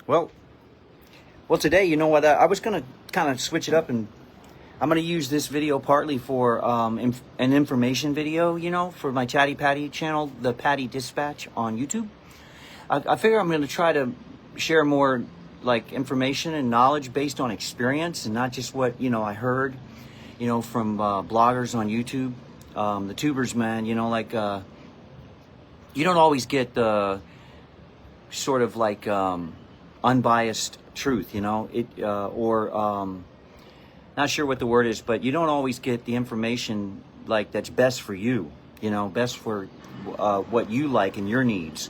Well, today, you know what? I was going to kind of switch it up, and I'm going to use this video partly for an information video, you know, for my Chatty Patty channel, the Patty Dispatch on YouTube. I figure I'm going to try to share more like information and knowledge based on experience and not just what, you know, I heard, you know, from bloggers on YouTube. The tubers, man, you know, like you don't always get the sort of like unbiased truth, you know, not sure what the word is, but you don't always get the information like that's best for you, you know, best for what you like and your needs.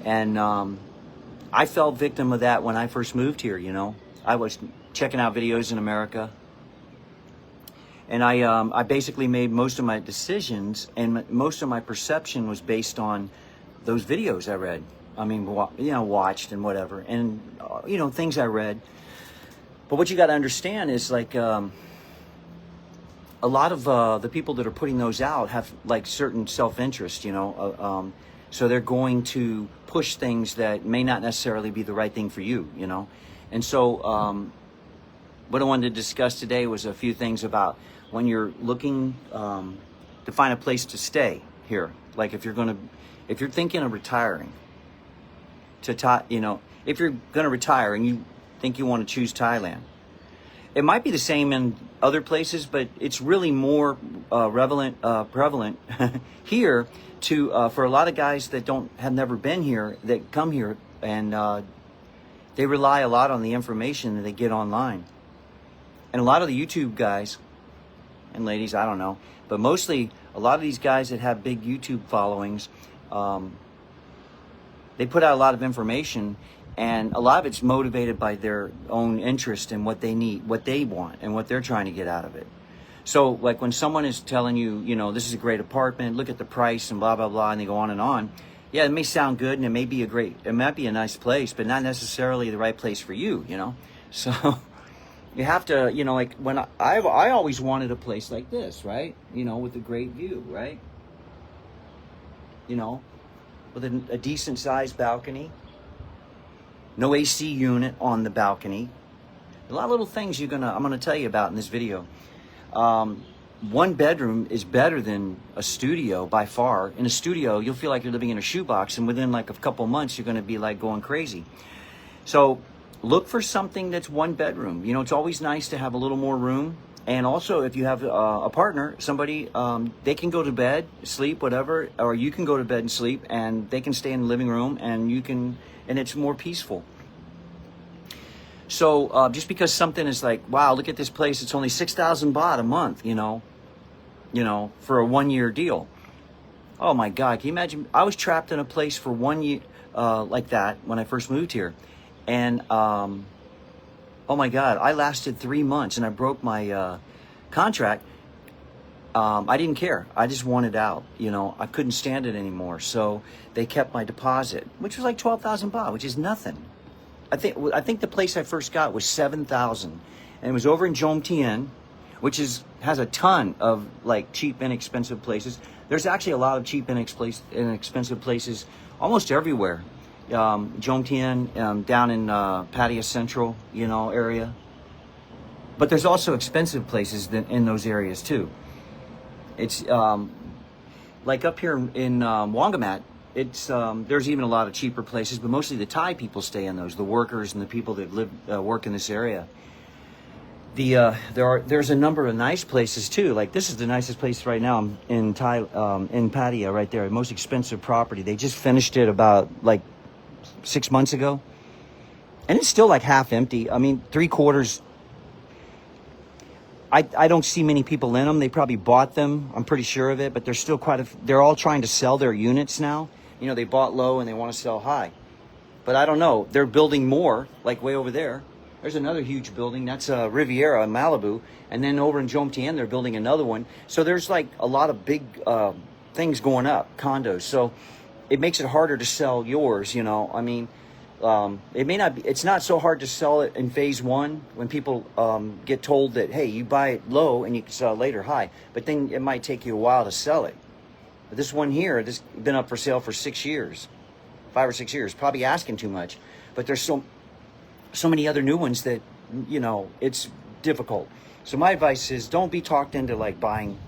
And I fell victim of that when I first moved here, you know. I was checking out videos in America, and I basically made most of my decisions, and most of my perception was based on those videos I read. I mean, you know, watched and whatever, and you know, things I read. But what you got to understand is like a lot of the people that are putting those out have like certain self-interest, you know. So they're going to push things that may not necessarily be the right thing for you, you know. And so what I wanted to discuss today was a few things about when you're looking to find a place to stay here. Like if you're thinking of retiring, you know, if you're going to retire and you think you want to choose Thailand, it might be the same in other places, but it's really more prevalent here for a lot of guys that have never been here, that come here, and they rely a lot on the information that they get online. And a lot of the YouTube guys and ladies, I don't know, but mostly a lot of these guys that have big YouTube followings, they put out a lot of information, and a lot of it's motivated by their own interest in what they need, what they want, and what they're trying to get out of it. So like when someone is telling you, you know, this is a great apartment, look at the price and blah, blah, blah, and they go on, yeah, it may sound good and it might be a nice place, but not necessarily the right place for you, you know? So you have to, you know, like when I always wanted a place like this, right? You know, with a great view, right? You know, with a decent sized balcony, no AC unit on the balcony. A lot of little things I'm gonna tell you about in this video. One bedroom is better than a studio by far. In a studio, you'll feel like you're living in a shoebox, and within like a couple months, you're gonna be like going crazy. So look for something that's one bedroom. You know, it's always nice to have a little more room. And also, if you have a partner, somebody, they can go to bed, sleep, whatever, or you can go to bed and sleep, and they can stay in the living room, and and it's more peaceful. So just because something is like, wow, look at this place, it's only 6,000 baht a month, you know, for a 1-year deal. Oh my God, can you imagine? I was trapped in a place for 1 year like that when I first moved here. And oh my God, I lasted 3 months and I broke my contract. I didn't care. I just wanted out, you know. I couldn't stand it anymore. So they kept my deposit, which was like 12,000 baht, which is nothing. I think the place I first got was 7,000, and it was over in Jom Tien, which has a ton of like cheap, inexpensive places. There's actually a lot of cheap, inexpensive places almost everywhere. Jom Tien, down in Pattaya Central, you know, area. But there's also expensive places in those areas too. It's like up here in Wongamat. There's even a lot of cheaper places, but mostly the Thai people stay in those, the workers and the people that work in this area. There's a number of nice places too. Like this is the nicest place right now in Pattaya, right there, most expensive property. They just finished it about like 6 months ago, and it's still like half empty. I mean, 3/4. I don't see many people in them. They probably bought them. I'm pretty sure of it, but there's still they're all trying to sell their units now. You know, they bought low and they want to sell high. But I don't know. They're building more, like way over there. There's another huge building. That's Riviera in Malibu. And then over in Jom Tien, they're building another one. So there's like a lot of big things going up, condos. So it makes it harder to sell yours, you know. I mean, it may not be, it's not so hard to sell it in phase one when people get told that, hey, you buy it low and you can sell it later high. But then it might take you a while to sell it. But this one here, this has been up for sale for 6 years. 5 or 6 years, probably asking too much. But there's so many other new ones that, you know, it's difficult. So my advice is don't be talked into like buying.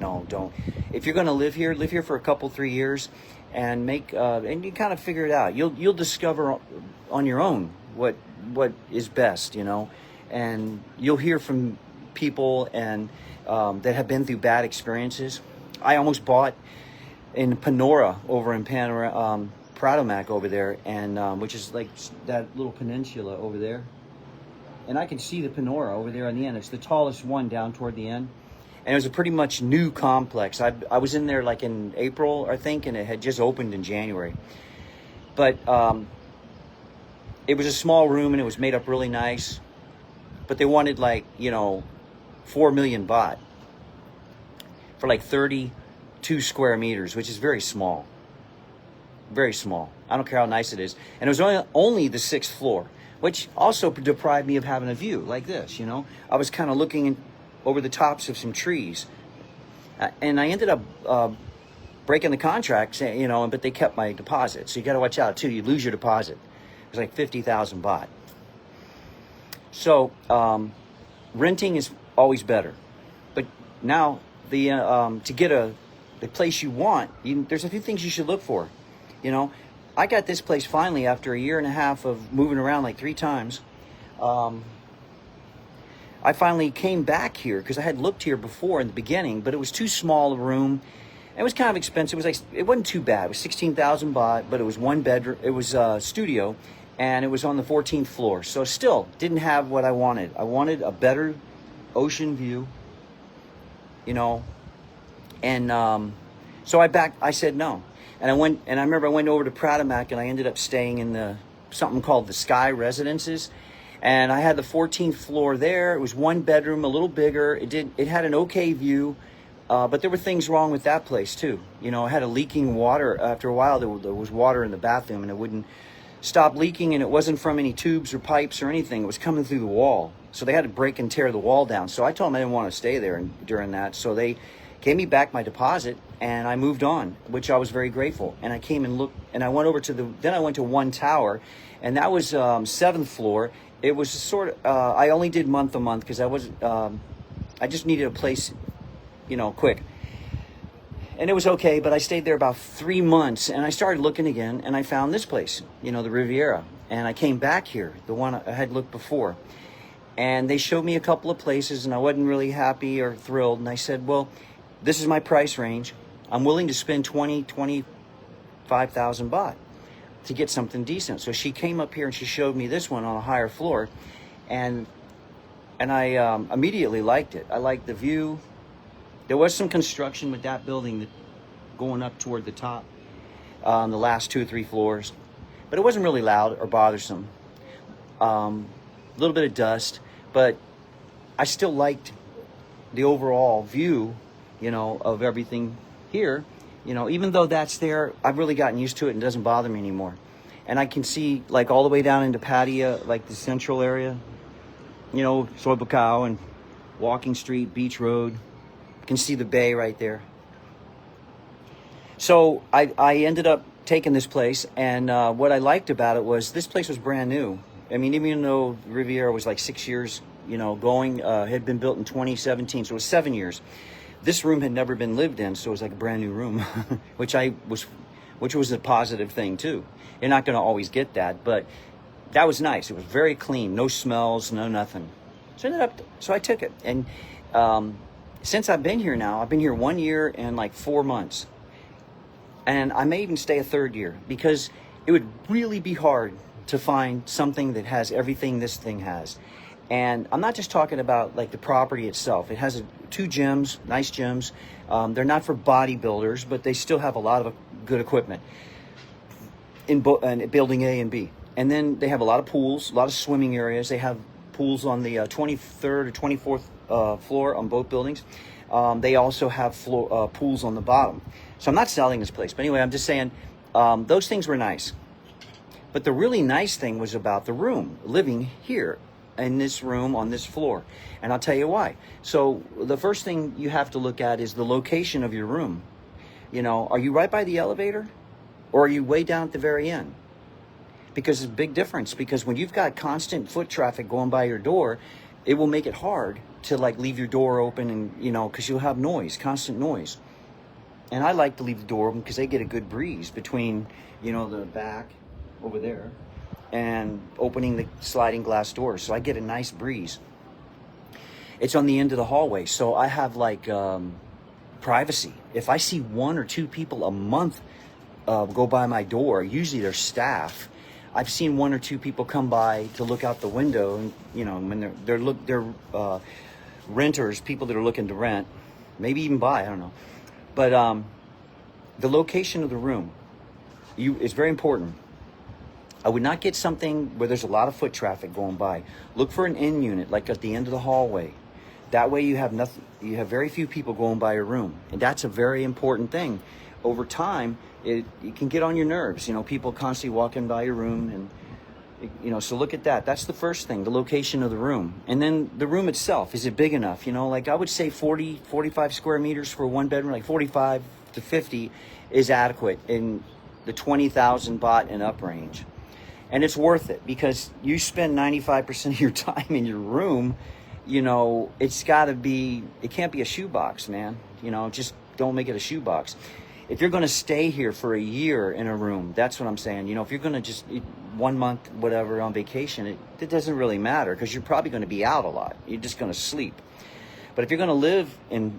No, don't. If you're going to live here for a couple, 3 years, and and you kind of figure it out. You'll discover on your own what is best, you know, and you'll hear from people and that have been through bad experiences. I almost bought in Panora over in Pradomac over there, and which is like that little peninsula over there. And I can see the Panora over there on the end. It's the tallest one down toward the end. And it was a pretty much new complex. I was in there like in April, I think, and it had just opened in January. But it was a small room, and it was made up really nice. But they wanted like, you know, 4 million baht for like 32 square meters, which is very small. Very small. I don't care how nice it is. And it was only the 6th floor, which also deprived me of having a view like this, you know. I was kind of looking over the tops of some trees. And I ended up breaking the contract, you know, but they kept my deposit. So you got to watch out, too. You lose your deposit. It was like 50,000 baht. So renting is always better. But now, to get the place you want, there's a few things you should look for. You know, I got this place finally after a year and a half of moving around like 3 times. I finally came back here because I had looked here before in the beginning, but it was too small a room. It was kind of expensive. It wasn't too bad. It was 16,000 baht, but it was 1 bedroom. It was a studio, and it was on the 14th floor. So still didn't have what I wanted. I wanted a better ocean view, you know. And so I said no. And I remember I went over to Pradomac, and I ended up staying in something called the Sky Residences. And I had the 14th floor there. It was 1 bedroom, a little bigger. It had an okay view, but there were things wrong with that place too. You know, it had a leaking water. After a while, there was water in the bathroom, and it wouldn't stop leaking. And it wasn't from any tubes or pipes or anything. It was coming through the wall. So they had to break and tear the wall down. So I told them I didn't want to stay there during that. So they gave me back my deposit, and I moved on, which I was very grateful. And I came and looked, and I went over then I went to one tower, and that was 7th floor. It was sort of, I only did month to month because I just needed a place, you know, quick. And it was okay, but I stayed there about 3 months, and I started looking again, and I found this place, you know, the Riviera. And I came back here, the one I had looked before. And they showed me a couple of places, and I wasn't really happy or thrilled. And I said, well, this is my price range. I'm willing to spend 25,000 baht to get something decent. So she came up here and she showed me this one on a higher floor, and I immediately liked it. I liked the view. There was some construction with that building going up toward the top, the last 2 or 3 floors, but it wasn't really loud or bothersome. A little bit of dust, but I still liked the overall view, you know, of everything here. You know, even though that's there, I've really gotten used to it and it doesn't bother me anymore. And I can see like all the way down into Pattaya, like the central area, you know, Soy Bukkao and Walking Street, Beach Road. You can see the bay right there. So I ended up taking this place, and what I liked about it was this place was brand new. I mean, even though Riviera was like 6 years, you know, going, had been built in 2017, so it was 7 years. This room had never been lived in, so it was like a brand new room, which was a positive thing too. You're not going to always get that, but that was nice. It was very clean, no smells, no nothing. So I took it, and since I've been here now, I've been here 1 year and like 4 months, and I may even stay a 3rd year because it would really be hard to find something that has everything this thing has. And I'm not just talking about like the property itself. It has 2 gyms, nice gyms. They're not for bodybuilders, but they still have a lot of good equipment in building A and B. And then they have a lot of pools, a lot of swimming areas. They have pools on the 23rd or 24th floor on both buildings. They also have pools on the bottom. So I'm not selling this place. But anyway, I'm just saying those things were nice. But the really nice thing was about the room, living here in this room on this floor. And I'll tell you why. So the first thing you have to look at is the location of your room. You know, are you right by the elevator? Or are you way down at the very end? Because it's a big difference. Because when you've got constant foot traffic going by your door, it will make it hard to like leave your door open, and because you'll have noise, constant noise. And I like to leave the door open because they get a good breeze between, the back over there and opening the sliding glass doors. So I get a nice breeze. It's on the end of the hallway. So I have like privacy. If I see 1 or 2 people a month go by my door, usually they're staff. I've seen 1 or 2 people come by to look out the window, and when they're renters, people that are looking to rent, maybe even buy, I don't know. But the location of the room is very important. I would not get something where there's a lot of foot traffic going by. Look for an in unit, like at the end of the hallway. That way you have nothing. You have very few people going by your room, and that's a very important thing. Over time, it can get on your nerves. People constantly walking by your room, and so look at that. That's the first thing, the location of the room. And then the room itself, is it big enough? Like I would say 45 square meters for one bedroom, like 45 to 50 is adequate in the 20,000 baht and up range. And it's worth it because you spend 95% of your time in your room. It's got to be, it can't be a shoebox, man. Just don't make it a shoebox. If you're going to stay here for a year in a room, that's what I'm saying. If you're going to just 1 month, whatever, on vacation, it doesn't really matter because you're probably going to be out a lot. You're just going to sleep. But if you're going to live in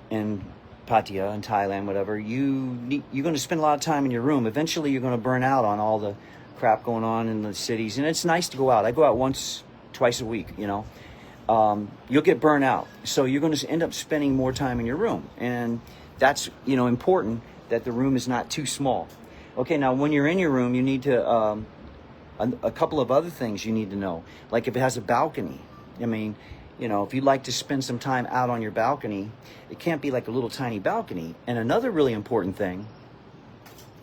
Pattaya, in Thailand, whatever, you're going to spend a lot of time in your room. Eventually, you're going to burn out on all the crap going on in the cities. And it's nice to go out. I go out once, twice a week, You'll get burnt out. So you're going to end up spending more time in your room. And that's, important, that the room is not too small. Okay, now when you're in your room, you need to, a couple of other things you need to know. Like if it has a balcony. If you'd like to spend some time out on your balcony, it can't be like a little tiny balcony. And another really important thing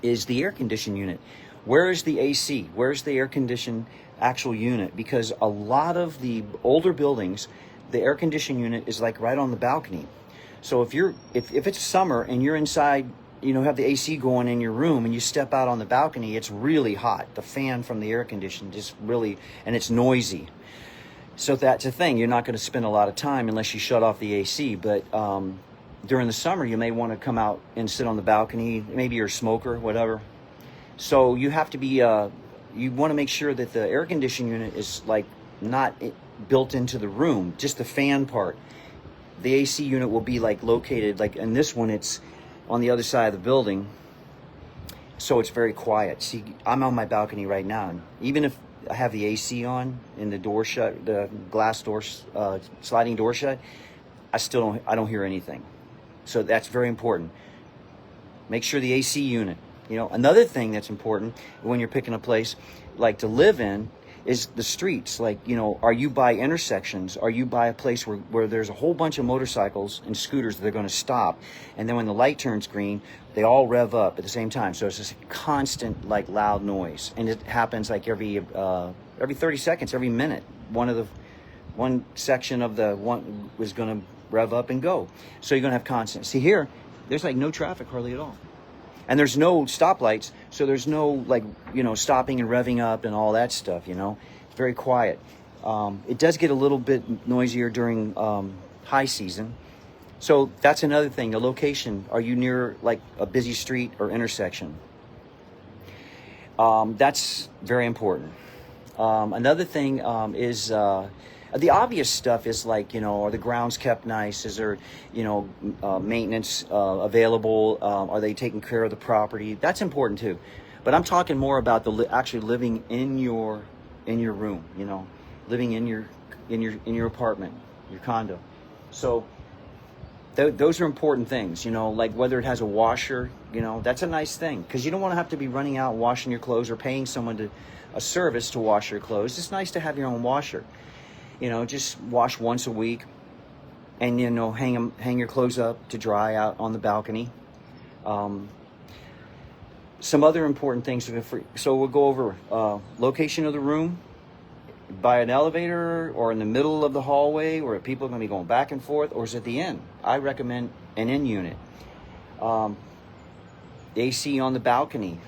is the air conditioning unit. Where is the AC? Where's the air conditioned actual unit? Because a lot of the older buildings, the air conditioning unit is like right on the balcony. So if it's summer and you're inside, have the AC going in your room and you step out on the balcony, it's really hot. The fan from the air conditioning just really, and it's noisy. So that's the thing. You're not going to spend a lot of time unless you shut off the AC. But during the summer, you may want to come out and sit on the balcony. Maybe you're a smoker, whatever. So you have to be, you want to make sure that the air conditioning unit is like not built into the room, just the fan part. The AC unit will be like located, like in this one, it's on the other side of the building. So it's very quiet. See, I'm on my balcony right now. And even if I have the AC on and the door shut, the glass door, sliding door shut, I don't hear anything. So that's very important. Make sure the AC unit. Another thing that's important when you're picking a place like to live in is the streets. Like, are you by intersections? Are you by a place where there's a whole bunch of motorcycles and scooters that are going to stop? And then when the light turns green, they all rev up at the same time. So it's just a constant, like, loud noise. And it happens like every 30 seconds, every minute. One section of the one was going to rev up and go. So you're going to have constant. See here, there's like no traffic hardly at all. And there's no stoplights, so there's no stopping and revving up and all that stuff. It's very quiet. It does get a little bit noisier during high season. So that's another thing. The location. Are you near like a busy street or intersection? That's very important. Another thing is the obvious stuff is like, are the grounds kept nice? Is there, maintenance available? Are they taking care of the property? That's important too. But I'm talking more about actually living in your room, living in your apartment, your condo. So those are important things, like whether it has a washer, that's a nice thing because you don't want to have to be running out washing your clothes or paying someone a service to wash your clothes. It's nice to have your own washer. Just wash once a week and, hang your clothes up to dry out on the balcony. Some other important things. So we'll go over location of the room, by an elevator or in the middle of the hallway where people are going to be going back and forth, or is it at the end? I recommend an in unit. AC on the balcony.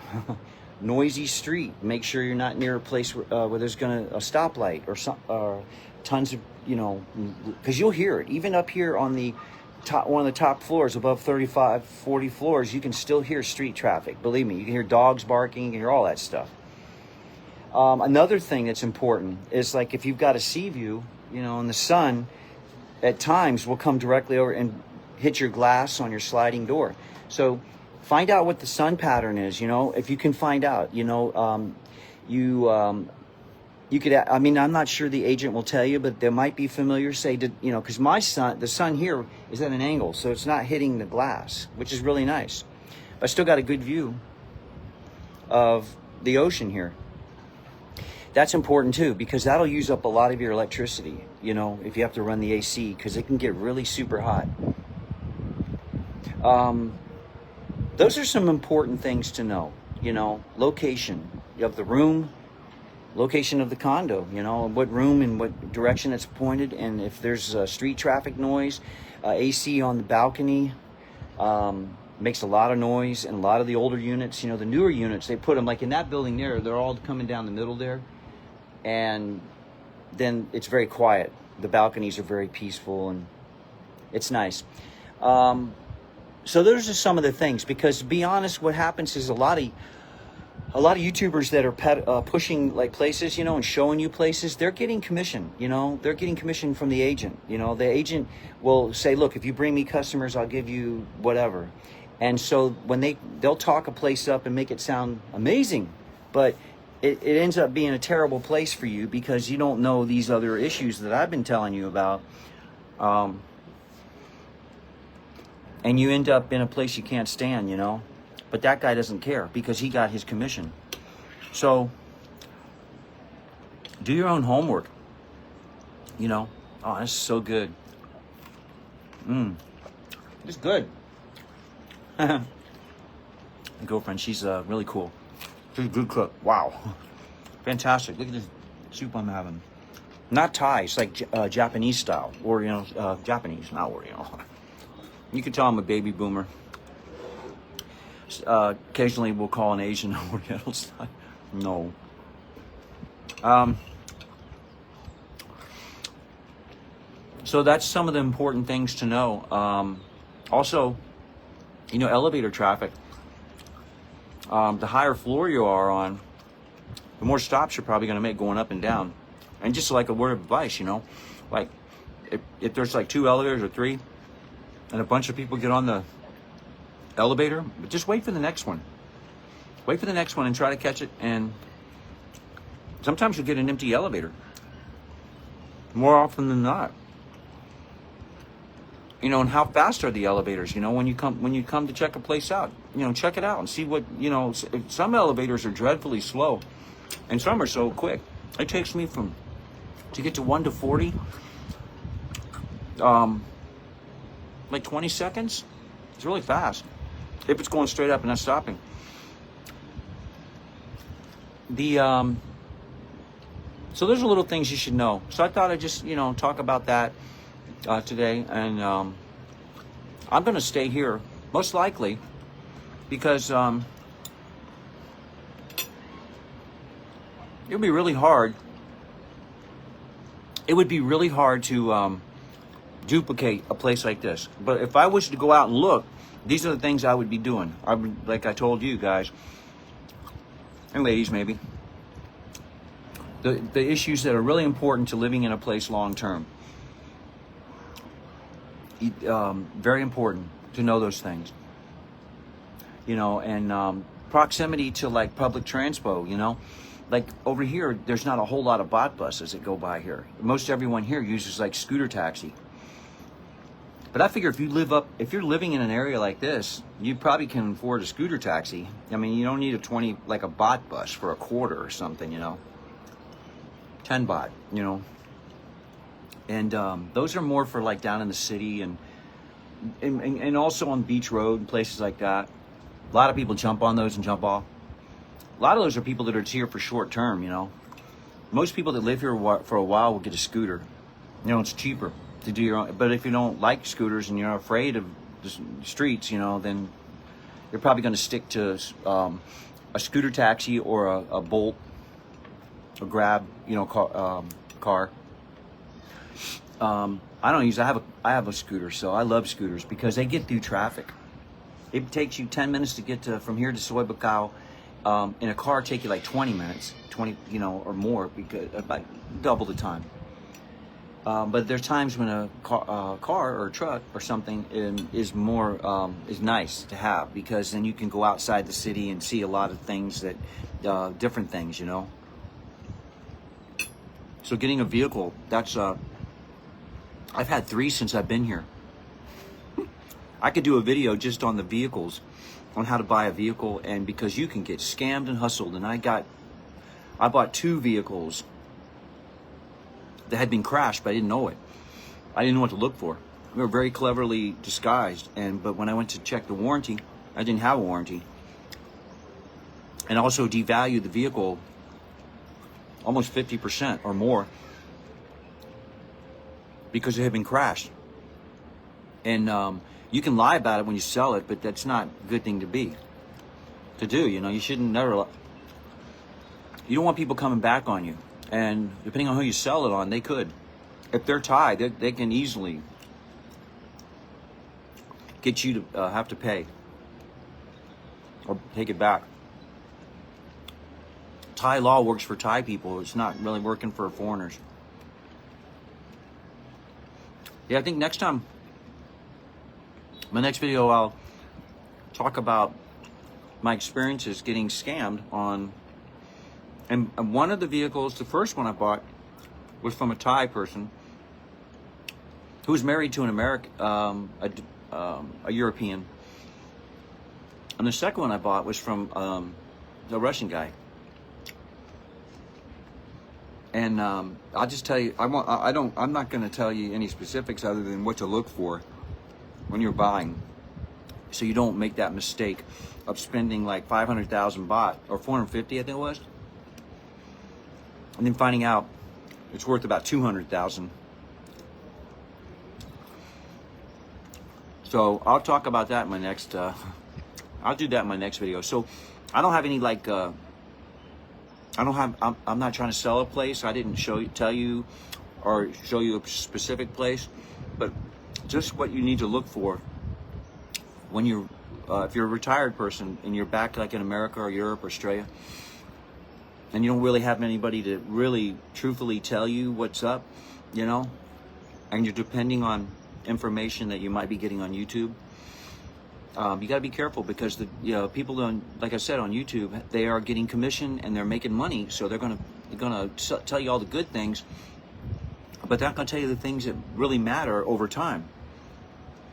noisy street. Make sure you're not near a place where there's a stoplight or some tons of, you know, because you'll hear it. Even up here on the top, one of the top floors, above 35, 40 floors, you can still hear street traffic. Believe me, you can hear dogs barking, you can hear all that stuff. Another thing that's important is, like, if you've got a sea view, you know, and the sun at times will come directly over and hit your glass on your sliding door. So find out what the sun pattern is, you know, if you can find out, you know, you could, I mean, I'm not sure the agent will tell you, but there might be familiar, say, you know, because the sun here is at an angle, so it's not hitting the glass, which is really nice. But I still got a good view of the ocean here. That's important too, because that'll use up a lot of your electricity, you know, if you have to run the AC, because it can get really super hot. Those are some important things to know, you know, location of the room, location of the condo, you know, what room and what direction it's pointed, and if there's street traffic noise, AC on the balcony makes a lot of noise. And a lot of the older units, you know, the newer units, they put them like in that building there, they're all coming down the middle there, and then it's very quiet. The balconies are very peaceful and it's nice. So those are some of the things, because to be honest, what happens is a lot of YouTubers that are pushing like places, you know, and showing you places, they're getting commission, you know, they're getting commission from the agent. You know, the agent will say, look, if you bring me customers, I'll give you whatever. And so when they'll talk a place up and make it sound amazing, but it ends up being a terrible place for you because you don't know these other issues that I've been telling you about. And you end up in a place you can't stand, you know. But that guy doesn't care because he got his commission. So do your own homework. You know, oh, this is so good. It's good. My girlfriend, she's really cool. She's a good cook. Wow. Fantastic. Look at this soup I'm having. Not Thai, it's like Japanese style. Or, you know, Japanese, not Oriental. You can tell I'm a baby boomer. Occasionally we'll call an Asian Oriental style. No. So that's some of the important things to know. Also, you know, elevator traffic. The higher floor you are on, the more stops you're probably going to make going up and down. And just like a word of advice, you know, like if there's like 2 elevators or 3, and a bunch of people get on the elevator, just wait for the next one. Wait for the next one and try to catch it. And sometimes you'll get an empty elevator. More often than not. You know, and how fast are the elevators? You know, when you come to check a place out, you know, check it out and see what, you know, some elevators are dreadfully slow and some are so quick. It takes me to get to 1 to 40, like 20 seconds. It's really fast if it's going straight up and not stopping. So there's a little things you should know. So I thought I'd just, you know, talk about that today. And I'm going to stay here most likely because it would be really hard. It would be really hard to duplicate a place like this. But if I was to go out and look, these are the things I would be doing. I would, like I told you guys, and ladies maybe, the issues that are really important to living in a place long term. Very important to know those things. You know, and proximity to like public transpo, you know. Like over here, there's not a whole lot of bot buses that go by here. Most everyone here uses like scooter taxi. But I figure if you're living in an area like this, you probably can afford a scooter taxi. I mean, you don't need like a bot bus for a quarter or something, you know. 10 baht, you know. And those are more for like down in the city and also on Beach Road and places like that. A lot of people jump on those and jump off. A lot of those are people that are here for short term, you know. Most people that live here for a while will get a scooter. You know, it's cheaper to do your own. But if you don't like scooters and you're afraid of the streets, you know, then you're probably going to stick to a scooter taxi or a Bolt, a Grab, you know, car. I don't use. I have a scooter, so I love scooters because they get through traffic. It takes you 10 minutes to get from here to Soy Bacau. In a car, take you like 20 minutes, 20, you know, or more, because about double the time. But there's times when a car or a truck or something is more is nice to have, because then you can go outside the city and see a lot of things that different things, you know. So getting a vehicle, that's I've had 3 since I've been here. I could do a video just on the vehicles, on how to buy a vehicle, and because you can get scammed and hustled. And I bought 2 vehicles that had been crashed, but I didn't know it. I didn't know what to look for. They were very cleverly disguised, but when I went to check the warranty, I didn't have a warranty. And also devalued the vehicle almost 50% or more because it had been crashed. And you can lie about it when you sell it, but that's not a good thing to do. You know, you shouldn't never. You don't want people coming back on you, and depending on who you sell it on, they could, if they're tied, they can easily get you to have to pay or take it back. Thai law works for Thai people. It's not really working for foreigners. Yeah, I think next time, my next video, I'll talk about my experiences getting scammed on, and one of the vehicles, the first one I bought, was from a Thai person who was married to an American, a European, and the second one I bought was from the Russian guy. And I'll just tell you, I'm not going to tell you any specifics other than what to look for when you're buying, so you don't make that mistake of spending like 500,000 baht or 450, I think it was, and then finding out it's worth about 200,000. So I'll talk about that in my next. I'll do that in my next video. So I don't have any like. I'm not trying to sell a place. I didn't tell you or show you a specific place, but just what you need to look for when you're, if you're a retired person and you're back like in America or Europe or Australia, and you don't really have anybody to really truthfully tell you what's up, you know, and you're depending on information that you might be getting on YouTube. You got to be careful, because the people on, like I said, on YouTube, they are getting commission and they're making money, so they're gonna tell you all the good things, but they're not gonna tell you the things that really matter over time.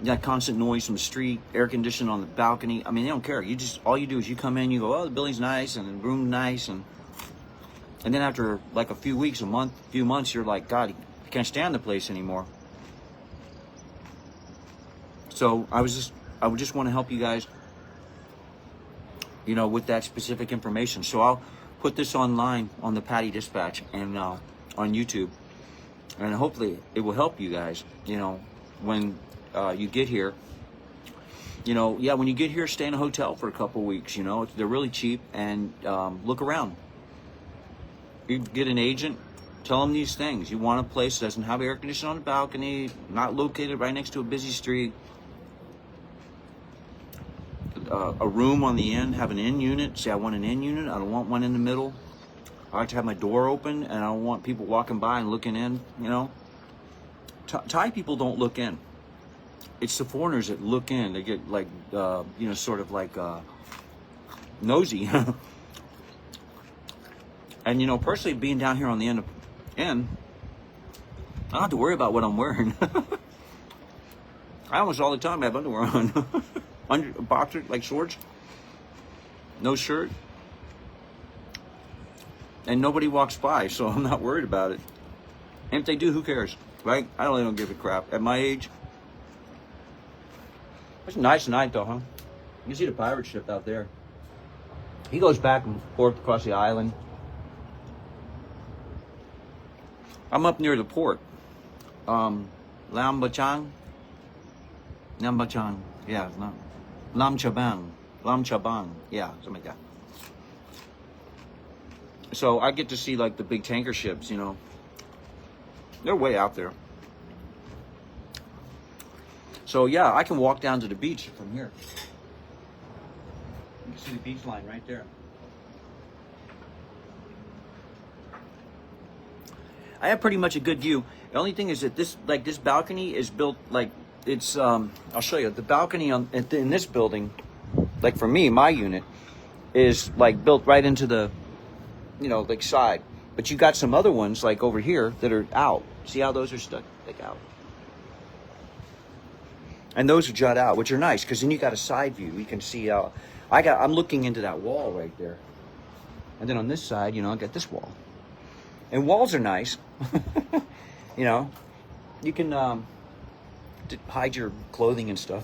You got constant noise from the street, air conditioning on the balcony. I mean, they don't care. All you do is you come in, you go, oh, the building's nice and the room's nice, and then after like a few weeks, few months, you're like, God, I can't stand the place anymore. So I would just want to help you guys, you know, with that specific information. So I'll put this online on the Patty Dispatch and on YouTube, and hopefully it will help you guys, you know, when you get here. You know, yeah, when you get here, stay in a hotel for a couple weeks, you know. They're really cheap, and look around. You get an agent, tell them these things. You want a place that doesn't have air conditioning on the balcony, not located right next to a busy street, a room on the end, have an in unit. Say, I want an in unit. I don't want one in the middle. I like to have my door open, and I don't want people walking by and looking in, you know. Thai people don't look in. It's the foreigners that look in. They get like, you know, sort of like nosy. And, you know, personally, being down here on the end, I don't have to worry about what I'm wearing. I almost all the time have underwear on. Under boxer, like shorts, no shirt, and nobody walks by, so I'm not worried about it. And if they do, who cares, right? I really don't give a crap. At my age, it's a nice night though, huh? You can see the pirate ship out there. He goes back and forth across the island. I'm up near the port. Lam Bachang, yeah, it's not. Lam Chabang, yeah, something like that. So I get to see like the big tanker ships, you know. They're way out there. So yeah, I can walk down to the beach from here. You can see the beach line right there. I have pretty much a good view. The only thing is that this balcony is built like it's I'll show you the balcony in this building, like for me, my unit is like built right into the, you know, like side. But you got some other ones like over here that are out. See how those are stuck like out? And those are jut out, which are nice because then you got a side view. You can see how I'm looking into that wall right there. And then on this side, you know, I got this wall. And walls are nice. You know, you can hide your clothing and stuff.